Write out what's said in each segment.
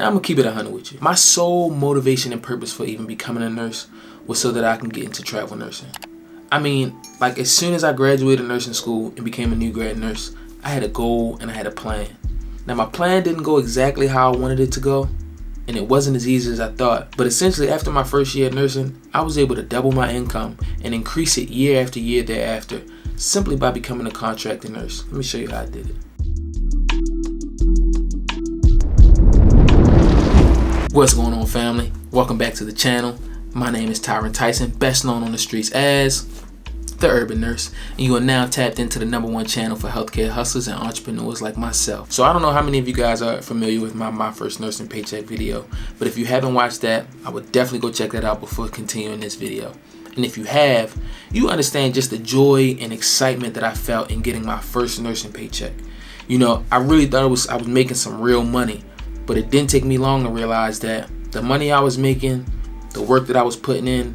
I'm gonna keep it 100 with you. My sole motivation and purpose for even becoming a nurse was so that I can get into travel nursing. I mean, like as soon as I graduated nursing school and became a new grad nurse, I had a goal and I had a plan. Now my plan didn't go exactly how I wanted it to go, and it wasn't as easy as I thought. But essentially after my first year of nursing, I was able to double my income and increase it year after year thereafter, simply by becoming a contracted nurse. Let me show you how I did it. What's going on, family? Welcome back to the channel. My name is Tyron Tyson, best known on the streets as The Urban Nurse, and you are now tapped into the #1 channel for healthcare hustlers and entrepreneurs like myself. So I don't know how many of you guys are familiar with my first nursing paycheck video, but if you haven't watched that, I would definitely go check that out before continuing this video. And if you have, you understand just the joy and excitement that I felt in getting my first nursing paycheck. You know, I really thought I was making some real money, but it didn't take me long to realize that the money I was making, the work that I was putting in,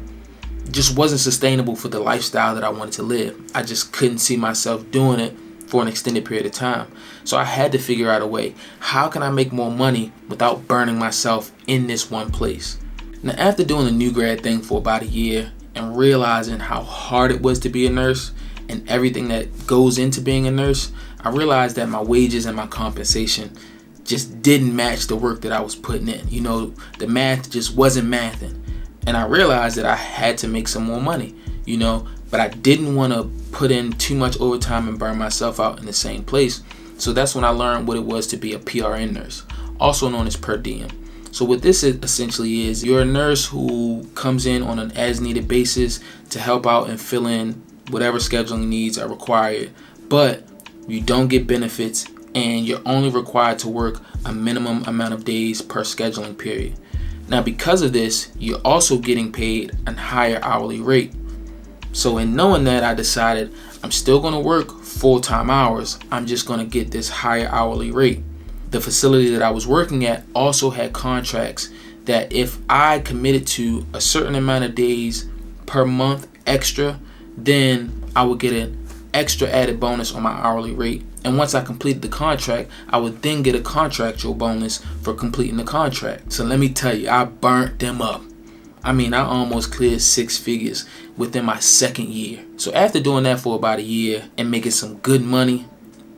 just wasn't sustainable for the lifestyle that I wanted to live. I just couldn't see myself doing it for an extended period of time. So I had to figure out a way. How can I make more money without burning myself in this one place? Now, after doing the new grad thing for about a year and realizing how hard it was to be a nurse and everything that goes into being a nurse, I realized that my wages and my compensation just didn't match the work that I was putting in. You know, the math just wasn't mathing. And I realized that I had to make some more money, you know, but I didn't want to put in too much overtime and burn myself out in the same place. So that's when I learned what it was to be a PRN nurse, also known as per diem. So what this essentially is, you're a nurse who comes in on an as-needed basis to help out and fill in whatever scheduling needs are required, but you don't get benefits and you're only required to work a minimum amount of days per scheduling period. Now, because of this, you're also getting paid a higher hourly rate. So in knowing that, I decided I'm still going to work full-time hours. I'm just going to get this higher hourly rate. The facility that I was working at also had contracts that if I committed to a certain amount of days per month extra, then I would get an extra added bonus on my hourly rate. And once I completed the contract, I would then get a contractual bonus for completing the contract. So let me tell you, I burnt them up. I mean, I almost cleared 6 figures within my second year. So after doing that for about a year and making some good money,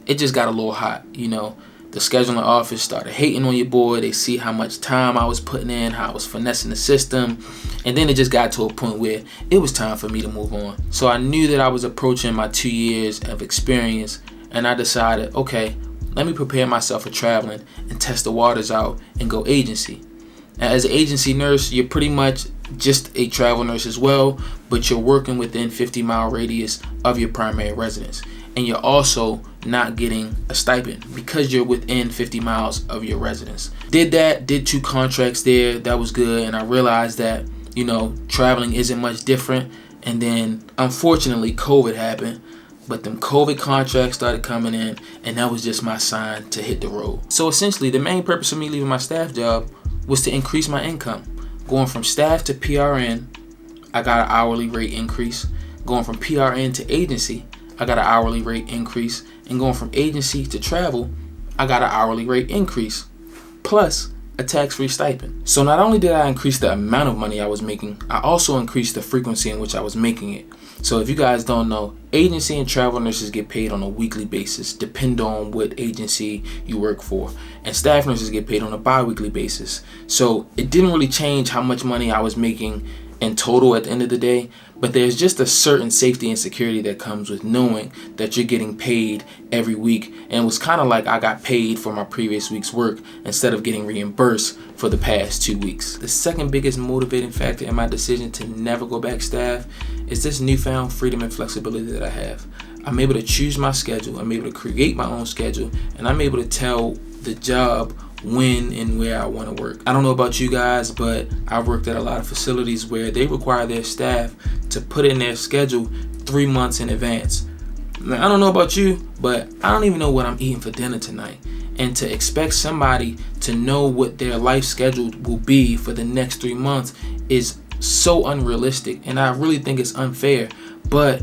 it just got a little hot. You know, the scheduling office started hating on your boy. They see how much time I was putting in, how I was finessing the system. And then it just got to a point where it was time for me to move on. So I knew that I was approaching my 2 years of experience, and I decided, okay, let me prepare myself for traveling and test the waters out and go agency. Now, as an agency nurse, you're pretty much just a travel nurse as well, but you're working within 50-mile radius of your primary residence. And you're also not getting a stipend because you're within 50 miles of your residence. Did 2 contracts there. That was good. And I realized that, you know, traveling isn't much different. And then unfortunately, COVID happened. But them COVID contracts started coming in, and that was just my sign to hit the road. So essentially, the main purpose of me leaving my staff job was to increase my income. Going from staff to PRN, I got an hourly rate increase. Going from PRN to agency, I got an hourly rate increase. And going from agency to travel, I got an hourly rate increase, plus a tax-free stipend. So not only did I increase the amount of money I was making, I also increased the frequency in which I was making it. So if you guys don't know, agency and travel nurses get paid on a weekly basis, depending on what agency you work for. And staff nurses get paid on a bi-weekly basis. So it didn't really change how much money I was making in total at the end of the day, but there's just a certain safety and security that comes with knowing that you're getting paid every week. And it was kind of like I got paid for my previous week's work instead of getting reimbursed for the past 2 weeks. The second biggest motivating factor in my decision to never go back staff is this newfound freedom and flexibility that I have. I'm able to choose my schedule, I'm able to create my own schedule, and I'm able to tell the job when and where I want to work. I don't know about you guys, but I've worked at a lot of facilities where they require their staff to put in their schedule 3 months in advance. Now, I don't know about you, but I don't even know what I'm eating for dinner tonight. And to expect somebody to know what their life schedule will be for the next 3 months is so unrealistic, and I really think it's unfair. But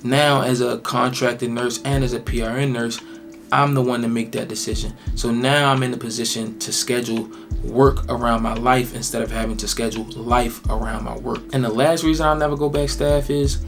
now, as a contracted nurse and as a PRN nurse, I'm the one to make that decision. So now I'm in the position to schedule work around my life instead of having to schedule life around my work. And the last reason I'll never go back staff is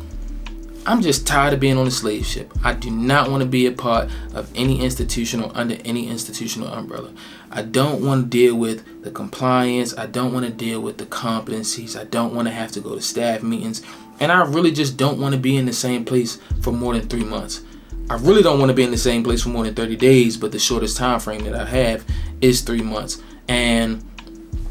I'm just tired of being on a slave ship. I do not want to be a part of any institution or under any institutional umbrella. I don't want to deal with the compliance. I don't want to deal with the competencies. I don't want to have to go to staff meetings. And I really just don't want to be in the same place for more than 3 months. I really don't want to be in the same place for more than 30 days, but the shortest time frame that I have is 3 months. And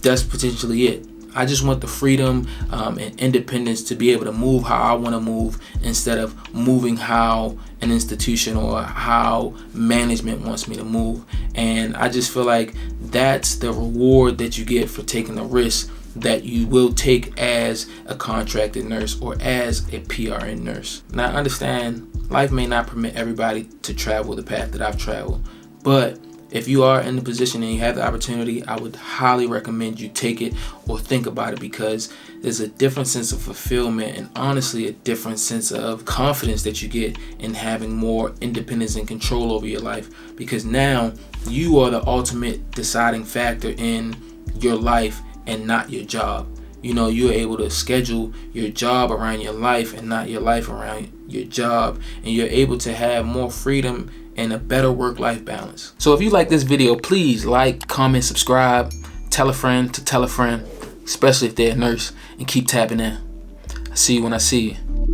that's potentially it. I just want the freedom and independence to be able to move how I want to move instead of moving how an institution or how management wants me to move. And I just feel like that's the reward that you get for taking the risk that you will take as a contracted nurse or as a PRN nurse. Now, I understand life may not permit everybody to travel the path that I've traveled, but if you are in the position and you have the opportunity, I would highly recommend you take it or think about it, because there's a different sense of fulfillment and honestly a different sense of confidence that you get in having more independence and control over your life, because now you are the ultimate deciding factor in your life and not your job. You know, you're able to schedule your job around your life and not your life around your job, and you're able to have more freedom and a better work-life balance. So if you like this video, please like, comment, subscribe, tell a friend to tell a friend, especially if they're a nurse, and keep tapping in. I see you when I see you.